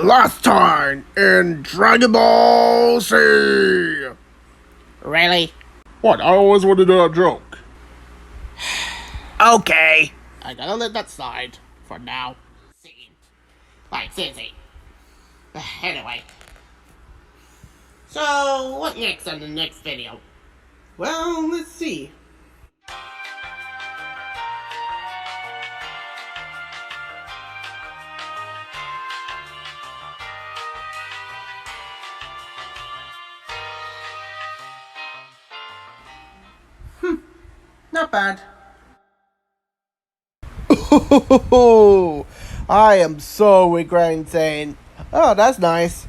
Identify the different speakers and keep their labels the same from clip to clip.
Speaker 1: Last time in Dragon Ball Z!
Speaker 2: Really?
Speaker 1: What? I always wanted that joke.
Speaker 2: Okay. I gotta let that slide for now. Scene. Like, seriously. Anyway. So, what next on the next video? Well, let's see. Not bad.
Speaker 1: I am so regretting saying, oh, that's nice.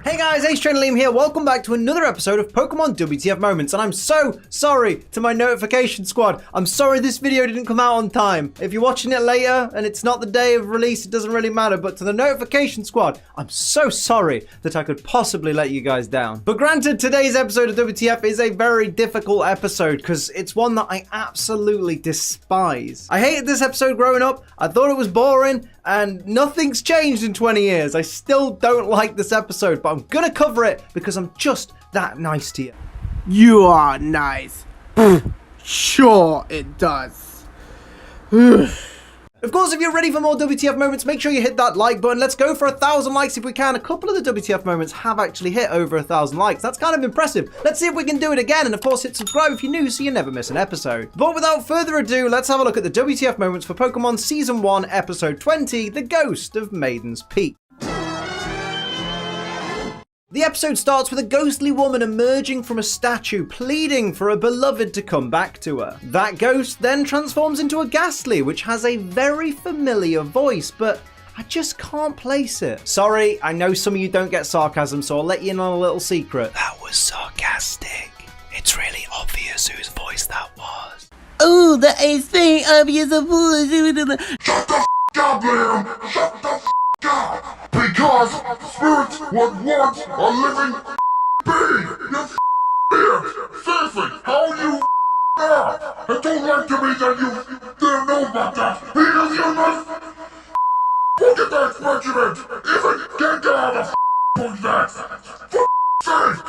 Speaker 3: Hey guys, a.t.l here. Welcome back to another episode of Pokemon WTF Moments, and I'm so sorry to my notification squad. I'm sorry this video didn't come out on time. If you're watching it later and it's not the day of release, it doesn't really matter, but to the notification squad, I'm so sorry that I could possibly let you guys down. But granted, today's episode of WTF is a very difficult episode because it's one that I absolutely despise. I hated this episode growing up. I thought it was boring, and nothing's changed in 20 years. I still don't like this episode, but I'm gonna cover it because I'm just that nice to you.
Speaker 1: You are nice. Sure it does.
Speaker 3: Of course, if you're ready for more WTF moments, make sure you hit that like button. Let's go for 1,000 likes if we can. A couple of the WTF moments have actually hit over 1,000 likes. That's kind of impressive. Let's see if we can do it again. And of course, hit subscribe if you're new so you never miss an episode. But without further ado, let's have a look at the WTF moments for Pokemon Season 1, Episode 20, The Ghost of Maiden's Peak. The episode starts with a ghostly woman emerging from a statue, pleading for a beloved to come back to her. That ghost then transforms into a Ghastly, which has a very familiar voice, but I just can't place it. Sorry, I know some of you don't get sarcasm, so I'll let you in on a little secret. That was sarcastic. It's really obvious whose voice that was.
Speaker 2: Oh, that is very obvious.
Speaker 4: Shut the f*** up, Liam! Shut the f*** up! Because spirits would want a living being! You f***ed! Seriously, how you f***ed? It don't like to me that you didn't know about that! Because you must look at that regiment! Even Gengar have a f***ing that! For sake!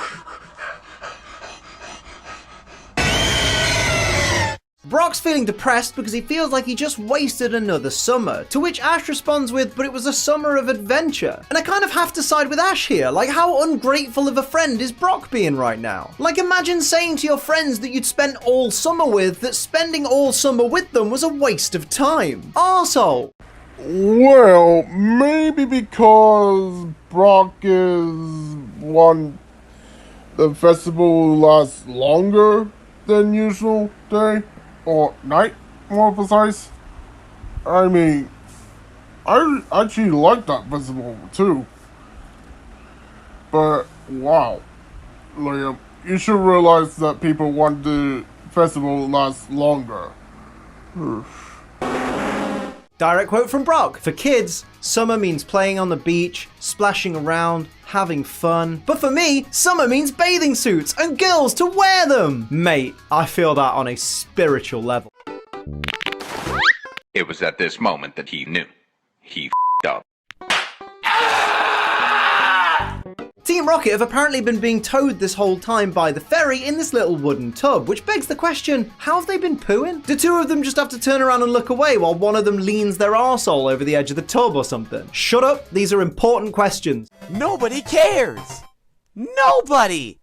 Speaker 3: Brock's feeling depressed because he feels like he just wasted another summer, to which Ash responds with, but it was a summer of adventure. And I kind of have to side with Ash here, like how ungrateful of a friend is Brock being right now? Like imagine saying to your friends that you'd spent all summer with that spending all summer with them was a waste of time. Arsehole.
Speaker 1: Well, maybe because Brock is one, the festival lasts longer than usual day. Or night, more precise. I mean, I actually like that festival too. But wow, Liam, you should realize that people want the festival to last longer.
Speaker 3: Direct quote from Brock. For kids, summer means playing on the beach, splashing around, having fun. But for me, summer means bathing suits and girls to wear them. Mate, I feel that on a spiritual level.
Speaker 5: It was at this moment that he knew. He f***ed up.
Speaker 3: Team Rocket have apparently been being towed this whole time by the ferry in this little wooden tub, which begs the question, how have they been pooing? Do two of them just have to turn around and look away while one of them leans their arsehole over the edge of the tub or something? Shut up, these are important questions.
Speaker 6: Nobody cares! Nobody!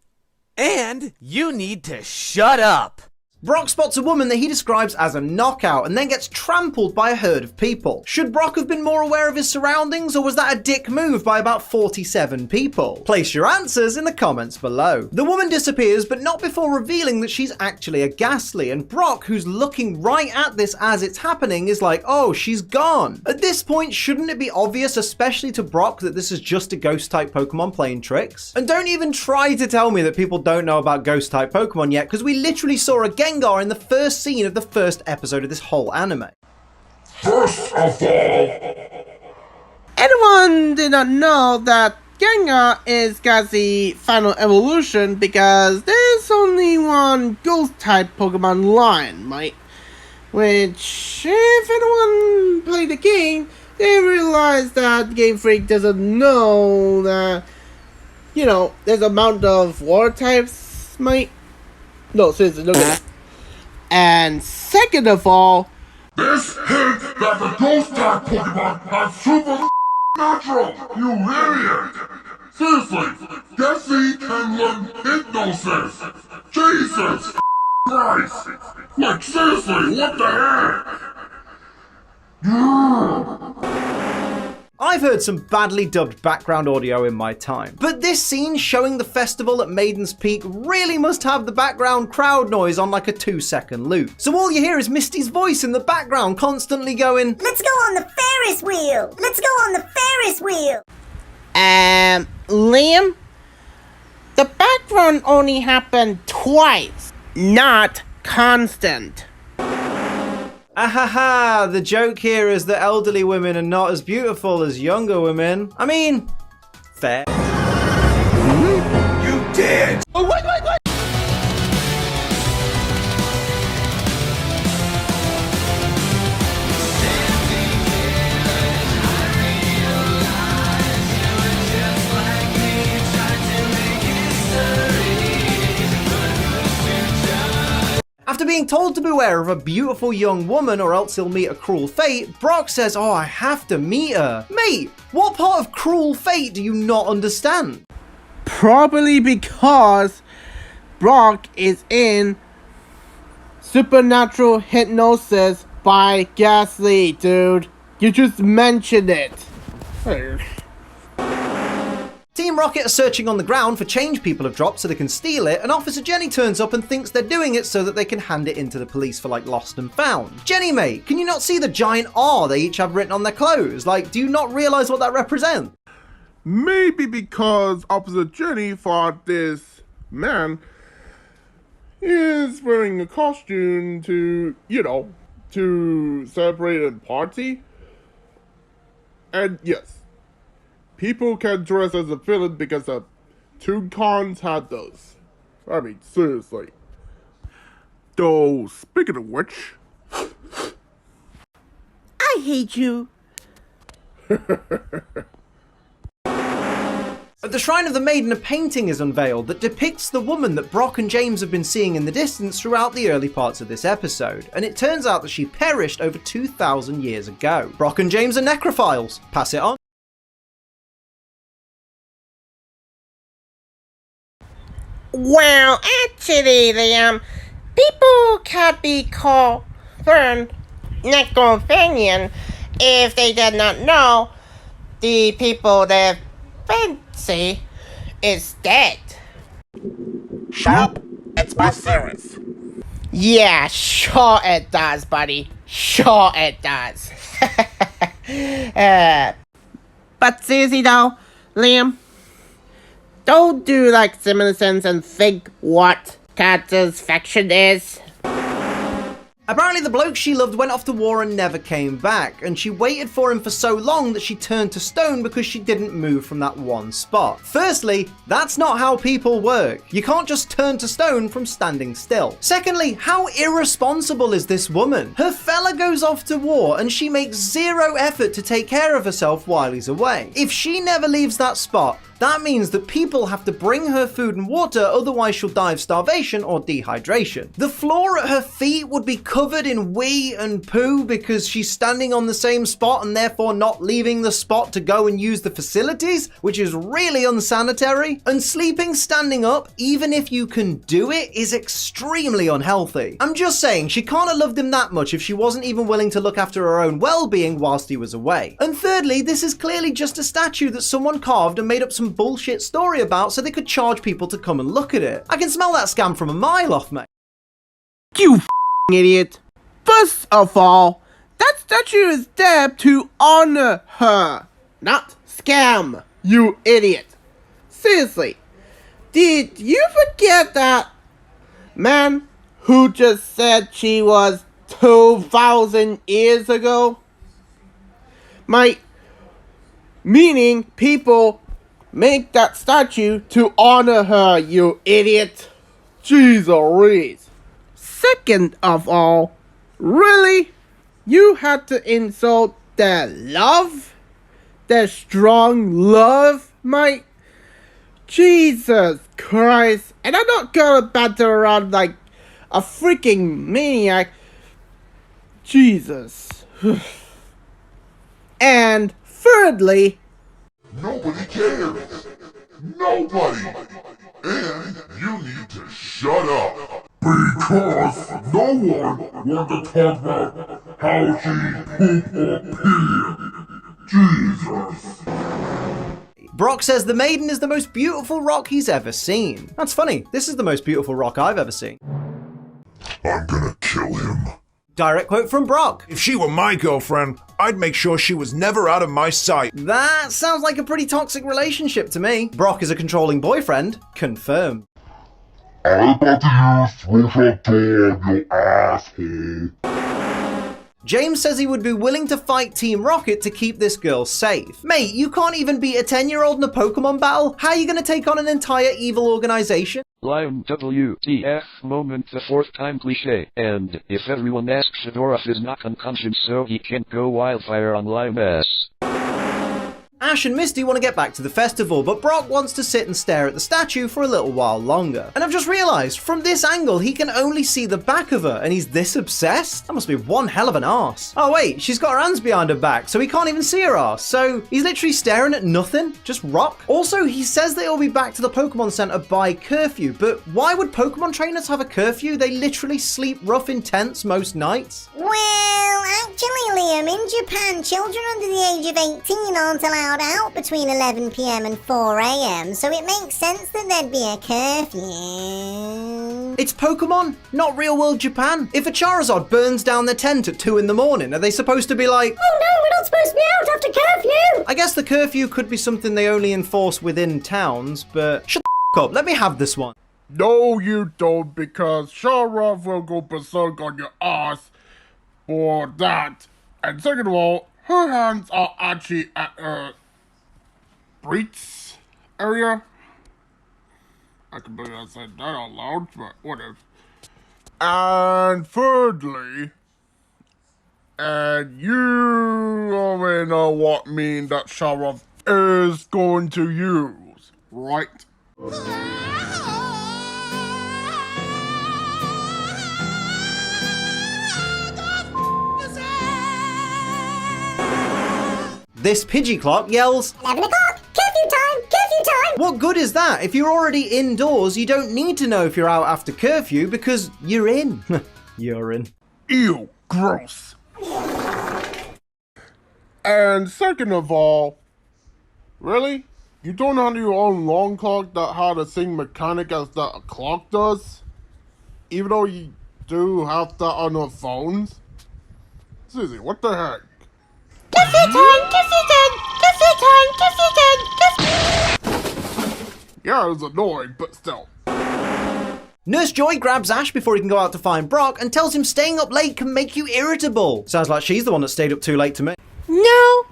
Speaker 6: And you need to shut up!
Speaker 3: Brock spots a woman that he describes as a knockout and then gets trampled by a herd of people. Should Brock have been more aware of his surroundings, or was that a dick move by about 47 people? Place your answers in the comments below. The woman disappears, but not before revealing that she's actually a ghastly, and Brock, who's looking right at this as it's happening, is like, oh, she's gone. At this point, shouldn't it be obvious, especially to Brock, that this is just a ghost-type Pokemon playing tricks? And don't even try to tell me that people don't know about ghost-type Pokemon yet, because we literally saw a Gengar in the first scene of the first episode of this whole anime.
Speaker 4: First of all,
Speaker 2: Anyone did not know that Gengar is Gazi final evolution because there's only one ghost-type Pokemon line, right? Which, if anyone played the game, they realize that Game Freak doesn't know that, you know, there's amount of water types, mate. No, seriously, look at it. And second of all,
Speaker 4: this hint that the ghost-type Pokemon have super natural, you idiot! Seriously, Jesse can learn hypnosis! Jesus Christ! Like, seriously, what the heck?
Speaker 3: I've heard some badly dubbed background audio in my time, but this scene showing the festival at Maiden's Peak really must have the background crowd noise on like a 2-second loop. So all you hear is Misty's voice in the background constantly going,
Speaker 6: Let's go on the Ferris wheel! Let's go on the Ferris wheel!
Speaker 2: Liam, the background only happened twice, not constant.
Speaker 3: Ahaha, the joke here is that elderly women are not as beautiful as younger women. I mean, fair.
Speaker 4: You did!
Speaker 2: Oh, wait!
Speaker 3: After being told to beware of a beautiful young woman or else he'll meet a cruel fate, Brock says, oh, I have to meet her. Mate, what part of cruel fate do you not understand?
Speaker 2: Probably because Brock is in supernatural hypnosis by Ghastly, dude. You just mentioned it.
Speaker 3: Team Rocket are searching on the ground for change people have dropped so they can steal it, and Officer Jenny turns up and thinks they're doing it so that they can hand it into the police for like lost and found. Jenny, mate, can you not see the giant R they each have written on their clothes? Like, do you not realise what that represents?
Speaker 1: Maybe because Officer Jenny thought this man is wearing a costume to, you know, to celebrate a party. And yes, people can dress as a villain because the two cons had those. I mean, seriously. Though, speaking of which...
Speaker 2: I hate you.
Speaker 3: At the Shrine of the Maiden, a painting is unveiled that depicts the woman that Brock and James have been seeing in the distance throughout the early parts of this episode, and it turns out that she perished over 2,000 years ago. Brock and James are necrophiles. Pass it on.
Speaker 2: Well, actually, people can be confirmed necrophilian if they did not know the people that fancy is dead.
Speaker 7: Shut up, it's my series.
Speaker 2: Yeah, sure it does, buddy. Sure it does. But seriously though, Liam, don't do like similar sense and think what satisfaction is.
Speaker 3: Apparently the bloke she loved went off to war and never came back, and she waited for him for so long that she turned to stone because she didn't move from that one spot. Firstly, that's not how people work. You can't just turn to stone from standing still. Secondly, how irresponsible is this woman? Her fella goes off to war and she makes zero effort to take care of herself while he's away. If she never leaves that spot, That means that people have to bring her food and water, otherwise she'll die of starvation or dehydration. The floor at her feet would be covered in wee and poo because she's standing on the same spot and therefore not leaving the spot to go and use the facilities, which is really unsanitary. And sleeping standing up, even if you can do it, is extremely unhealthy. I'm just saying, she can't have loved him that much if she wasn't even willing to look after her own well-being whilst he was away. And thirdly, this is clearly just a statue that someone carved and made up some bullshit story about so they could charge people to come and look at it. I can smell that scam from a mile off, mate.
Speaker 2: You f***ing idiot. First of all, that statue is there to honor her, not scam, you idiot. Seriously, did you forget that man who just said she was 2,000 years ago? Meaning people make that statue to honor her, you idiot. Jeez. Second of all, really? You had to insult their love? Their strong love, mate? Jesus Christ. And I'm not gonna banter around like a freaking maniac. Jesus. And thirdly,
Speaker 4: Nobody cares. Nobody. And you need to shut up. Because no one wants to talk about how she pooped or peed. Jesus.
Speaker 3: Brock says the maiden is the most beautiful rock he's ever seen. That's funny. This is the most beautiful rock I've ever seen.
Speaker 4: I'm gonna kill him.
Speaker 3: Direct quote from Brock.
Speaker 8: If she were my girlfriend, I'd make sure she was never out of my sight.
Speaker 3: That sounds like a pretty toxic relationship to me. Brock is a controlling boyfriend. Confirmed.
Speaker 4: I'm about to use switch door, you asshole.
Speaker 3: James says he would be willing to fight Team Rocket to keep this girl safe. Mate, you can't even beat a 10-year-old in a Pokemon battle. How are you going to take on an entire evil organization?
Speaker 9: Lion WTF moment the fourth time cliche. And if everyone asks Fedorov is not unconscious so he can't go wildfire on Lime S.
Speaker 3: Ash and Misty want to get back to the festival, but Brock wants to sit and stare at the statue for a little while longer. And I've just realised, from this angle, he can only see the back of her, and he's this obsessed? That must be one hell of an arse. Oh wait, she's got her hands behind her back, so he can't even see her arse. So he's literally staring at nothing, just rock. Also, he says that he'll be back to the Pokemon Center by curfew, but why would Pokemon trainers have a curfew? They literally sleep rough in tents most nights.
Speaker 6: Well, actually, Liam, in Japan, children under the age of 18 aren't allowed out between 11 p.m. and 4 a.m., so it makes sense that there'd be a curfew.
Speaker 3: It's Pokemon, not real world Japan. If a Charizard burns down their tent at 2 in the morning, are they supposed to be like, oh no, we're not supposed to be out after curfew? I guess the curfew could be something they only enforce within towns, but shut the f*** up, let me have this one.
Speaker 1: No, you don't, because Shara will go berserk on your ass for that. And second of all, her hands are actually at her breeks area. I can believe I said that out loud, but whatever. And thirdly, and you already know what mean that Sheriff is going to use, right?
Speaker 3: This Pidgey clock yells,
Speaker 6: 11 o'clock! Curfew time! Curfew time!
Speaker 3: what good is that? If you're already indoors, you don't need to know if you're out after curfew because you're in. You're in.
Speaker 1: Ew, gross. And second of all, really? You don't have your own long clock that had the same mechanic as that a clock does? Even though you do have that on your phones? Seriously, what the heck?
Speaker 6: Curfew time! Curfew time! Curfew time! Curfew time! Curfew.
Speaker 1: Yeah, it was annoying, but still.
Speaker 3: Nurse Joy grabs Ash before he can go out to find Brock and tells him staying up late can make you irritable. Sounds like she's the one that stayed up too late to me.
Speaker 2: No,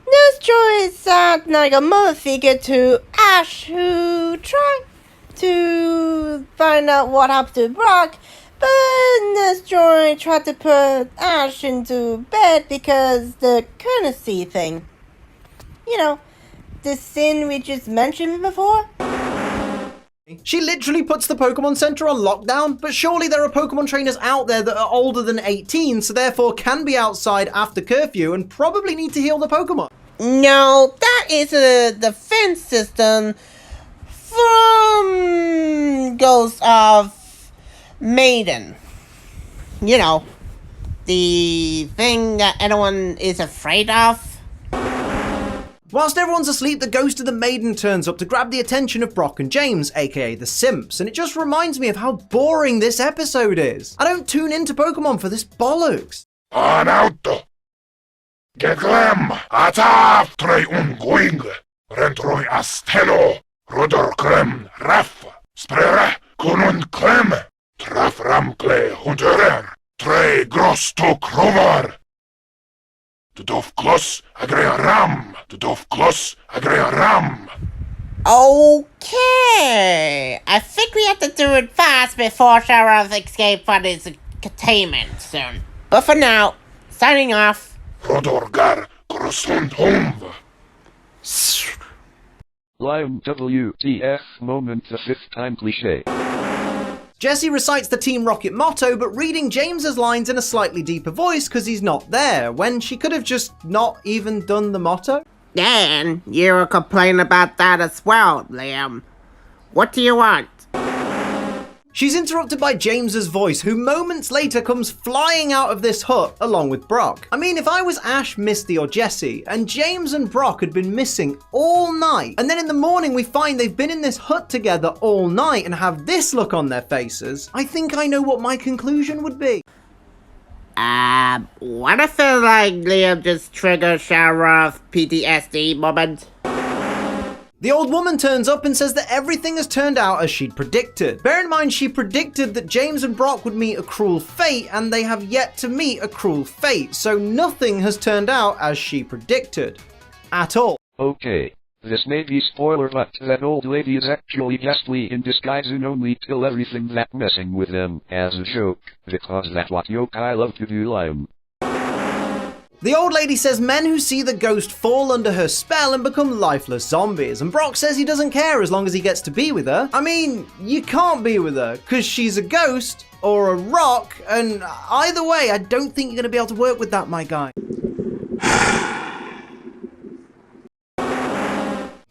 Speaker 2: Nurse Joy is like a mother figure to Ash, who tried to find out what happened to Brock, but Nurse Joy tried to put Ash into bed because the courtesy thing. You know, the sin we just mentioned before?
Speaker 3: She literally puts the Pokemon Center on lockdown, but surely there are Pokemon trainers out there that are older than 18, so therefore can be outside after curfew and probably need to heal the Pokemon.
Speaker 2: No, that is a defense system from Ghost of Maiden. You know, the thing that everyone is afraid of.
Speaker 3: Whilst everyone's asleep, the ghost of the maiden turns up to grab the attention of Brock and James, aka the Simps, and it just reminds me of how boring this episode is. I don't tune into Pokemon for this bollocks.
Speaker 4: On auto. Geglem, ataf, trei ungoing, rentroi astelo, rodor krem, raf, sprere, kunun klem, traf ramkle, hunterer, trei gross to krovar. De dof klos, agrea ram, de dof klos, agrea ram.
Speaker 2: Okay, I think we have to do it fast before Sheriff escape from his containment soon. But for now, signing off.
Speaker 4: Rodorgar, crossund homv.
Speaker 9: Lion WTF moment the 5th time cliche.
Speaker 3: Jesse recites the Team Rocket motto, but reading James's lines in a slightly deeper voice because he's not there, when she could have just not even done the motto.
Speaker 2: Dan, you were complaining about that as well, Liam. What do you want?
Speaker 3: She's interrupted by James's voice, who moments later comes flying out of this hut along with Brock. I mean, if I was Ash, Misty, or Jesse, and James and Brock had been missing all night, and then in the morning we find they've been in this hut together all night and have this look on their faces, I think I know what my conclusion would be.
Speaker 2: What if Liam just triggered Sheriff PTSD moment?
Speaker 3: The old woman turns up and says that everything has turned out as she'd predicted. Bear in mind, she predicted that James and Brock would meet a cruel fate, and they have yet to meet a cruel fate, so nothing has turned out as she predicted. At all.
Speaker 9: Okay, this may be spoiler, but that old lady is actually ghastly in disguise and only tell everything that messing with them as a joke, because that's what yokai love to do, Liam.
Speaker 3: The old lady says men who see the ghost fall under her spell and become lifeless zombies, and Brock says he doesn't care as long as he gets to be with her. I mean, you can't be with her, because she's a ghost, or a rock, and either way, I don't think you're going to be able to work with that, my guy.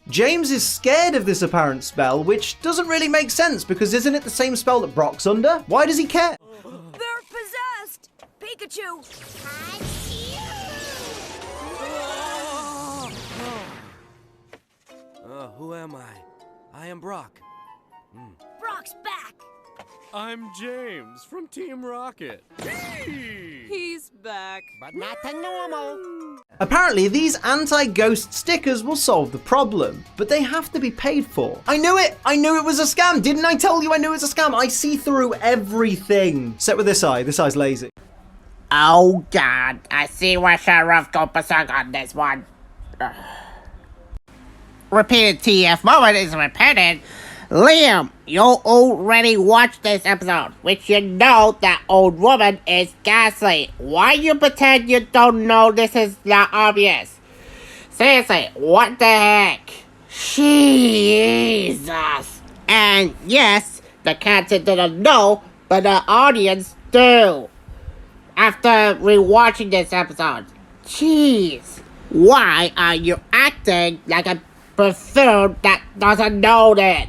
Speaker 3: James is scared of this apparent spell, which doesn't really make sense, because isn't it the same spell that Brock's under? Why does he care?
Speaker 10: They're possessed! Pikachu!
Speaker 11: Who am I? I am Brock.
Speaker 10: Brock's back!
Speaker 11: I'm James from Team Rocket.
Speaker 10: He's back.
Speaker 7: But not to normal.
Speaker 3: Apparently, these anti-ghost stickers will solve the problem, but they have to be paid for. I knew it! I knew it was a scam! Didn't I tell you I knew it was a scam? I see through everything. Except with this eye. This eye's lazy.
Speaker 2: Oh god, I see why Sheriff go berserk on this one. Repeated TF moment is repeated. Liam, you already watched this episode, which you know that old woman is ghastly. Why you pretend you don't know this is not obvious? Seriously, what the heck? Jesus. And yes, the content didn't know, but the audience do. After rewatching this episode, jeez, why are you acting like a buffoon that doesn't know that?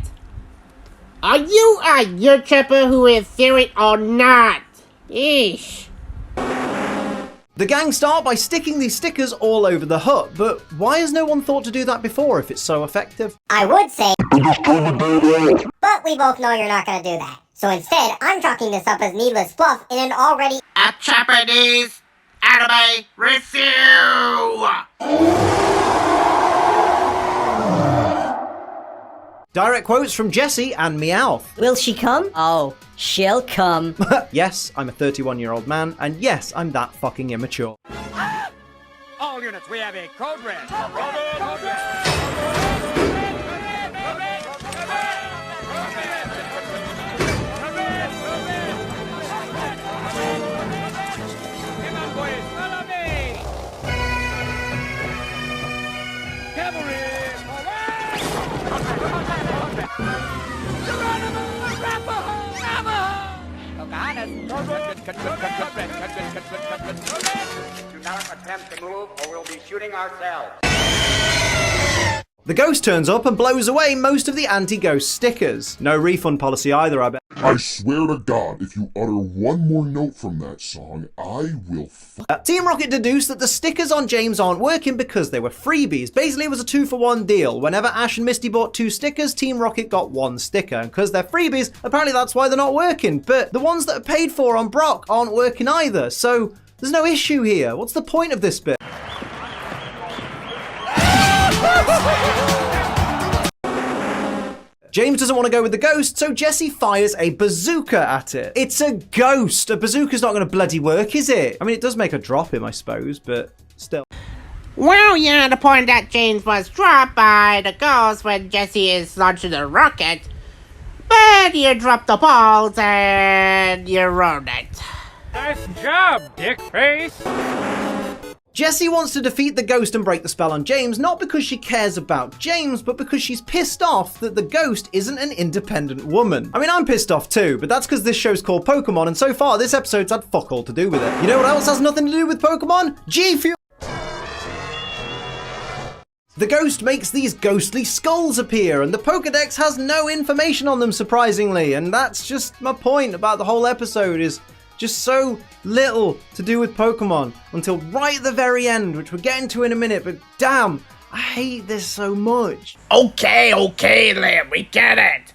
Speaker 2: Are you a YouTuber who is serious or not? Eesh.
Speaker 3: The gang start by sticking these stickers all over the hut, but why has no one thought to do that before if it's so effective?
Speaker 6: I would say, but we both know you're not gonna do that. So instead, I'm chalking this up as needless fluff in an already
Speaker 2: A Japanese anime review!
Speaker 3: Direct quotes from Jesse and Meowth.
Speaker 10: Will she come? Oh, she'll come.
Speaker 3: Yes, I'm a 31-year-old man, and yes, I'm that fucking immature.
Speaker 7: All units, we have a code red.
Speaker 11: Cavalry!
Speaker 7: Do not attempt to move or we'll be shooting ourselves.
Speaker 3: The ghost turns up and blows away most of the anti-ghost stickers. No refund policy either, I bet.
Speaker 4: I swear to God, if you utter one more note from that song, I will
Speaker 3: Team Rocket deduced that the stickers on James aren't working because they were freebies. Basically, it was a 2-for-1 deal. Whenever Ash and Misty bought 2 stickers, Team Rocket got 1 sticker. And because they're freebies, apparently that's why they're not working. But the ones that are paid for on Brock aren't working either. So there's no issue here. What's the point of this bit? James doesn't want to go with the ghost, so Jesse fires a bazooka at it. It's a ghost. A bazooka's not going to bloody work, is it? I mean, it does make a drop him, I suppose, but still.
Speaker 2: Well, yeah, the point that James was dropped by the ghost when Jesse is launching the rocket. But you dropped the balls and you ruined it.
Speaker 7: Nice job, dickface.
Speaker 3: Jesse wants to defeat the ghost and break the spell on James, not because she cares about James, but because she's pissed off that the ghost isn't an independent woman. I mean, I'm pissed off too, but that's because this show's called Pokemon, and so far this episode's had fuck all to do with it. You know what else has nothing to do with Pokemon? G-Fuel! The ghost makes these ghostly skulls appear, and the Pokedex has no information on them, surprisingly, and that's just my point about the whole episode, is just so little to do with Pokemon until right at the very end, which we'll get into in a minute, but damn, I hate this so much.
Speaker 2: Okay, Liam, we get it.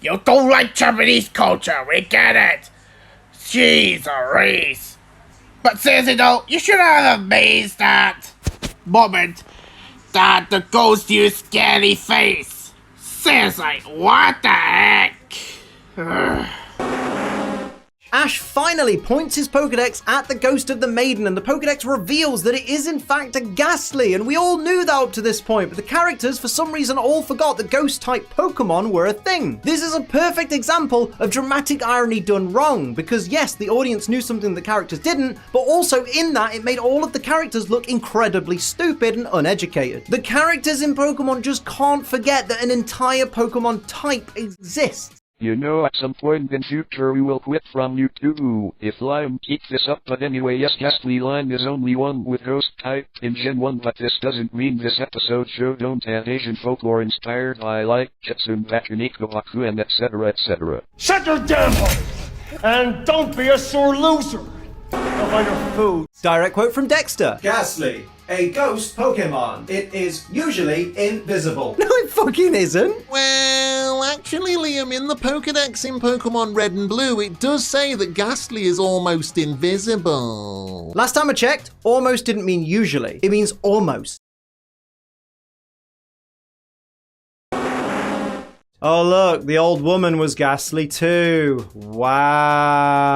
Speaker 2: You don't like Japanese culture, we get it. Jeez, Reese. But seriously though, you should have amazed that moment that the ghost used scary face. Seriously, what the heck?
Speaker 3: Ash finally points his Pokedex at the ghost of the maiden, and the Pokedex reveals that it is in fact a Ghastly, and we all knew that up to this point, but the characters for some reason all forgot that ghost-type Pokemon were a thing. This is a perfect example of dramatic irony done wrong, because yes, the audience knew something the characters didn't, but also in that it made all of the characters look incredibly stupid and uneducated. The characters in Pokemon just can't forget that an entire Pokemon type exists.
Speaker 9: You know, at some point in future we will quit from YouTube if Liam keeps this up, but anyway, yes, Ghastly line is only one with ghost type in Gen 1, but this doesn't mean this episode show don't have Asian folklore inspired by like Kitsune Bakuniko Baku and etc. etc.
Speaker 7: Shut your damn hole! And don't be a sore loser! Of your food.
Speaker 3: Direct quote from Dexter. Ghastly, a ghost Pokemon. It is usually invisible. No, it fucking isn't.
Speaker 12: Well, actually, Liam, in the Pokedex in Pokemon Red and Blue, it does say that Ghastly is almost invisible.
Speaker 3: Last time I checked, almost didn't mean usually. It means almost. Oh look, the old woman was ghastly too. Wow.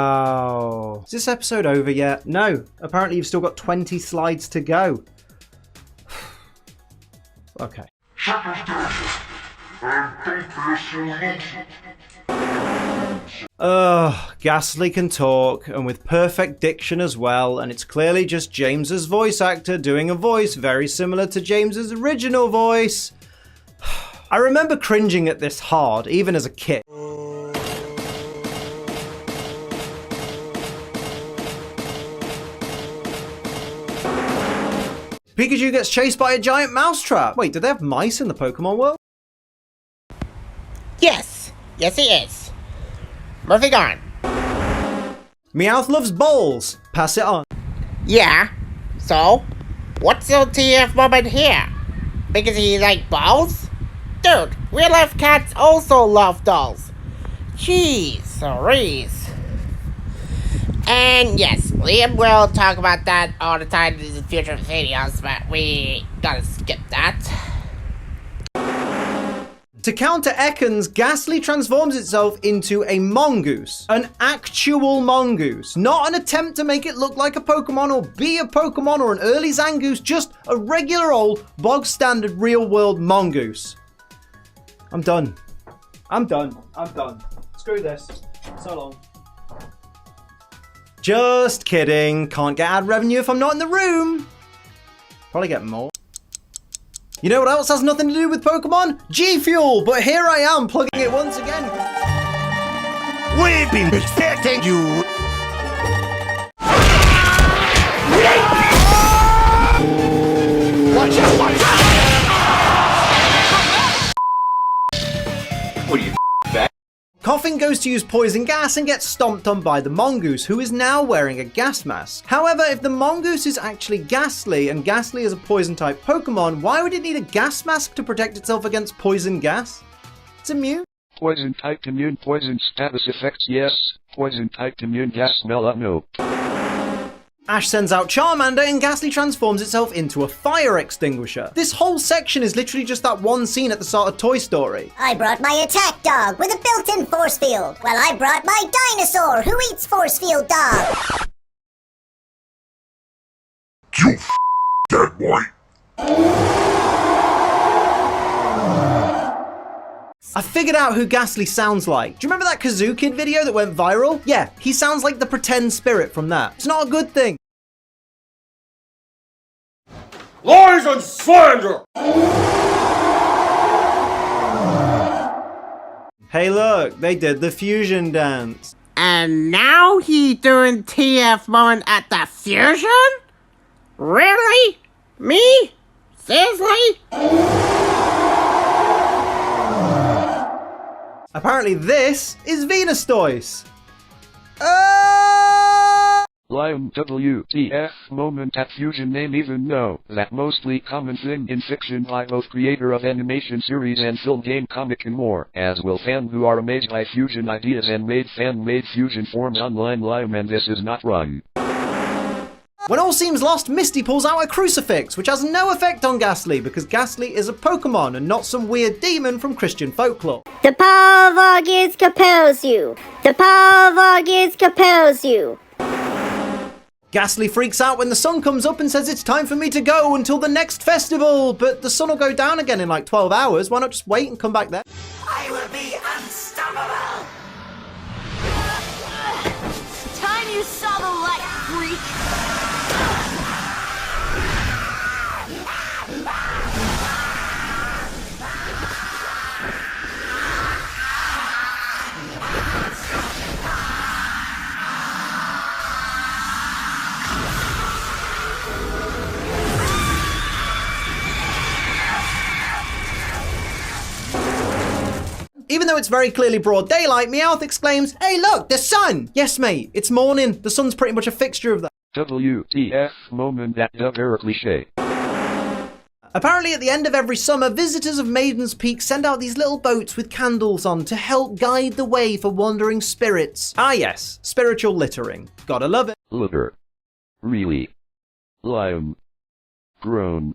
Speaker 3: Is this episode over yet? No. Apparently you've still got 20 slides to go. Okay. Ghastly can talk, and with perfect diction as well, and it's clearly just James's voice actor doing a voice very similar to James's original voice. I remember cringing at this hard, even as a kid. Pikachu gets chased by a giant mousetrap. Wait, do they have mice in the Pokemon world?
Speaker 2: Yes he is. Moving on.
Speaker 3: Meowth loves bowls. Pass it on.
Speaker 2: Yeah, so? What's your TF moment here? Because he like balls? Dude, real life cats also love dolls. Jeez, Reese. And yes, Liam will talk about that all the time in future videos, but we gotta skip that.
Speaker 3: To counter Ekans, Ghastly transforms itself into a mongoose. An actual mongoose. Not an attempt to make it look like a Pokemon or be a Pokemon or an early Zangoose, just a regular old, bog standard real world mongoose. I'm done. I'm done. Screw this. So long. Just kidding. Can't get ad revenue if I'm not in the room. Probably get more. You know what else has nothing to do with Pokemon? G-Fuel! But here I am, plugging it once again.
Speaker 12: We've been expecting you.
Speaker 3: Coffin goes to use poison gas and gets stomped on by the mongoose, who is now wearing a gas mask. However, if the mongoose is actually Ghastly, and Ghastly is a poison-type Pokemon, why would it need a gas mask to protect itself against poison gas? It's immune.
Speaker 9: Poison-type immune, poison status effects, yes. Poison-type immune, gas smell, no.
Speaker 3: Ash sends out Charmander and Ghastly transforms itself into a fire extinguisher. This whole section is literally just that one scene at the start of Toy Story.
Speaker 6: I brought my attack dog with a built-in force field. Well, I brought my dinosaur who eats force field dog.
Speaker 4: You dead boy.
Speaker 3: I figured out who Ghastly sounds like. Do you remember that Kazoo Kid video that went viral? Yeah, he sounds like the pretend spirit from that. It's not a good thing.
Speaker 7: Lies and slander!
Speaker 3: Hey look, they did the fusion dance.
Speaker 2: And now he doing TF moment at the fusion? Really? Me? Seriously?
Speaker 3: Apparently this is Venustoise.
Speaker 9: Lion WTF moment at fusion name even know that mostly common thing in fiction by both creator of animation series and film game comic and more, as will fan who are amazed by fusion ideas and made fan-made fusion forms online Lion, and this is not wrong.
Speaker 3: When all seems lost, Misty pulls out a crucifix, which has no effect on Ghastly because Ghastly is a Pokemon and not some weird demon from Christian folklore.
Speaker 6: The Palvargis compels you. The Palvargis compels you.
Speaker 3: Ghastly freaks out when the sun comes up and says it's time for me to go until the next festival, but the sun will go down again in like 12 hours. Why not just wait and come back then?
Speaker 10: I will be unstoppable! Time you saw the light, freak!
Speaker 3: Even though it's very clearly broad daylight, Meowth exclaims, "Hey look, the sun!" Yes mate, it's morning. The sun's pretty much a fixture of that.
Speaker 9: WTF moment that very cliche.
Speaker 3: Apparently at the end of every summer, visitors of Maiden's Peak send out these little boats with candles on to help guide the way for wandering spirits. Ah yes, spiritual littering. Gotta love it.
Speaker 9: Litter. Really. Lion. Grown.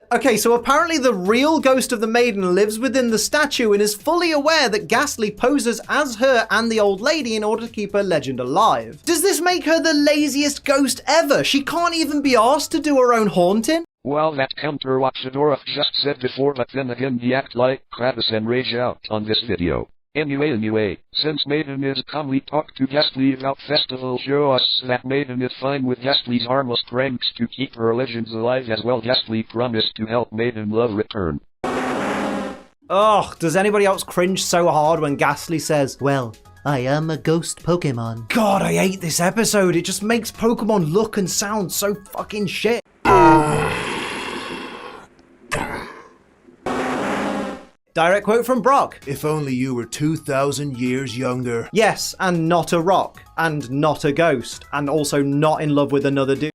Speaker 3: Okay, so apparently the real ghost of the maiden lives within the statue and is fully aware that Ghastly poses as her and the old lady in order to keep her legend alive. Does this make her the laziest ghost ever? She can't even be asked to do her own haunting?
Speaker 9: Well, that counter what Shadorov just said before, but then again he act like Kravis and rage out on this video. Anyway, since Maiden is calmly talk to Ghastly about festival, show us that Maiden is fine with Ghastly's harmless pranks to keep her legends alive as well. Ghastly promised to help Maiden love return.
Speaker 3: Ugh, does anybody else cringe so hard when Ghastly says, "Well, I am a ghost Pokemon"? God, I hate this episode. It just makes Pokemon look and sound so fucking shit. Direct quote from Brock.
Speaker 8: If only you were 2,000 years younger.
Speaker 3: Yes, and not a rock, and not a ghost, and also not in love with another dude.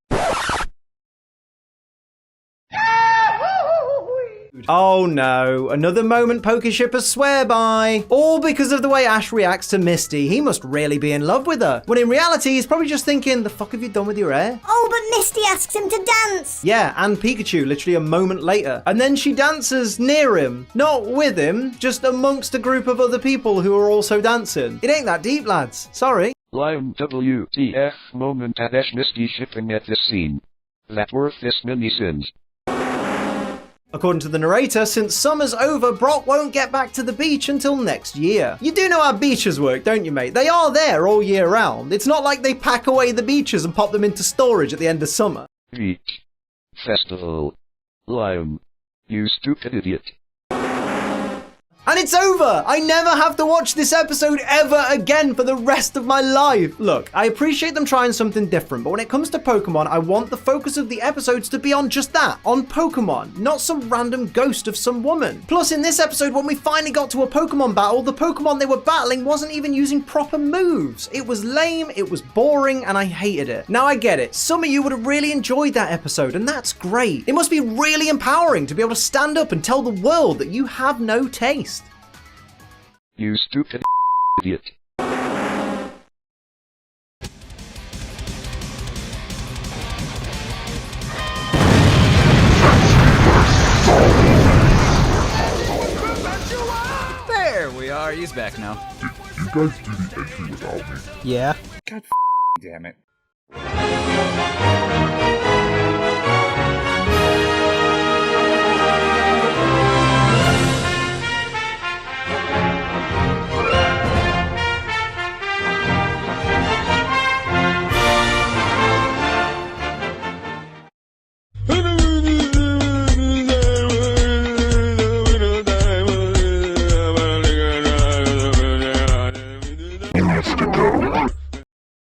Speaker 3: Oh no, another moment Pokeshippers swear by. All because of the way Ash reacts to Misty. He must really be in love with her. When in reality, he's probably just thinking, the fuck have you done with your hair?
Speaker 6: Oh, but Misty asks him to dance.
Speaker 3: Yeah, and Pikachu literally a moment later. And then she dances near him. Not with him, just amongst a group of other people who are also dancing. It ain't that deep, lads. Sorry.
Speaker 9: Lion WTF moment at Ash Misty shipping at this scene. That worth this many sins.
Speaker 3: According to the narrator, since summer's over, Brock won't get back to the beach until next year. You do know how beaches work, don't you, mate? They are there all year round. It's not like they pack away the beaches and pop them into storage at the end of summer.
Speaker 9: Beach. Festival. Lion. You stupid idiot.
Speaker 3: And it's over! I never have to watch this episode ever again for the rest of my life! Look, I appreciate them trying something different, but when it comes to Pokemon, I want the focus of the episodes to be on just that, on Pokemon, not some random ghost of some woman. Plus, in this episode, when we finally got to a Pokemon battle, the Pokemon they were battling wasn't even using proper moves. It was lame, it was boring, and I hated it. Now I get it, some of you would have really enjoyed that episode, and that's great. It must be really empowering to be able to stand up and tell the world that you have no taste.
Speaker 9: You stupid idiot.
Speaker 13: There we are, he's back now.
Speaker 4: You guys do the entry without me.
Speaker 3: Yeah.
Speaker 13: God damn it.